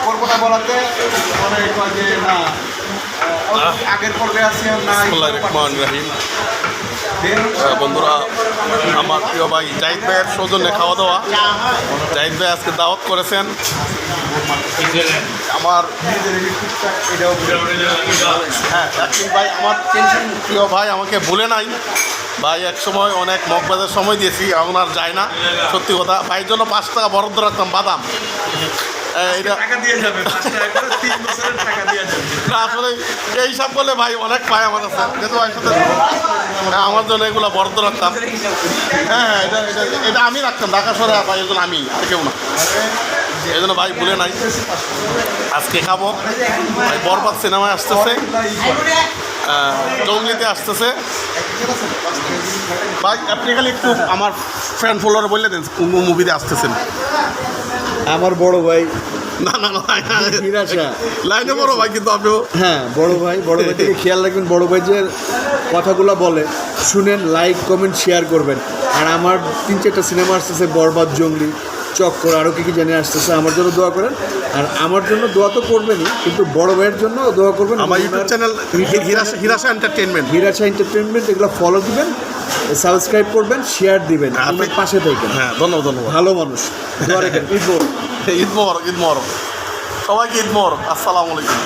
করবো না বলাতে পরে কয় যে না আগের পর্বে আছি আর না বন্ধুরা, আমার প্রিয় ভাই জাহিদ ভাইয়ের সৌজন্যে খাওয়া দাওয়া। জাহিদ ভাই আজকে দাওয়াত করেছেন। আমার হ্যাঁ একদিন ভাই আমার প্রিয় ভাই আমাকে ভুলে নাই। ভাই এক সময় অনেক মগবাজের সময় দিয়েছি, এখন আর যায় না। সত্যি কথা, ভাইয়ের জন্য 5 টাকা বরাদ্দ রাখতাম বাদাম। এটা না আসলে এই সব বলে ভাই অনেক পায় আমার কাছে, যেহেতু ভাইয়ের সাথে আমার জন্য এগুলো বরাদ্দ রাখতাম। হ্যাঁ হ্যাঁ, এটা এটা এটা আমি রাখতাম ঢাকা শহরে, ভাই এই জন্য আমি আর কেউ না, এই জন্য ভাই ভুলে নাই। আজকে খাবো ভাই। বরবাদ সিনেমায় আসতেছে, জঙ্গলিতে আসতেছে। ভাই আপনি খালি একটু আমার ফ্রেন্ড ফলোয়ার বললে দেন কোন মুভিতে আসতেছেন। আমার বড় ভাই, না না না হিরাশা লাইনে বড় ভাই, কিন্তু আপনিও হ্যাঁ বড় ভাই থেকে খেয়াল রাখবেন। বড় ভাই যে কথাগুলো বলে শুনেন, লাইক কমেন্ট শেয়ার করবেন। আর আমার 3-4টা সিনেমা আসতেছে, বরবাদ, জঙ্গলি, চক্কর, আরও কী যেনে আসতেছে। আমার জন্য দোয়া করেন, আর আমার জন্য দোয়া তো করবেনই, কিন্তু বড় ভাইয়ের জন্য দোয়া করবেন। আমার ইউটিউব চ্যানেল হিরাশা এন্টারটেনমেন্ট, এগুলো ফলো দিবেন, সাবস্ক্রাইব করবেন, শেয়ার দিবেন, আপনি পাশে থাকবেন। হ্যাঁ ধন্যবাদ ধন্যবাদ। ভালো মানুষ, দোয়া রাখেন। ঈদ ঈদ মোবারক, ঈদ মোবারক সবাইকে, ঈদ মোবারক। আসসালামু আলাইকুম।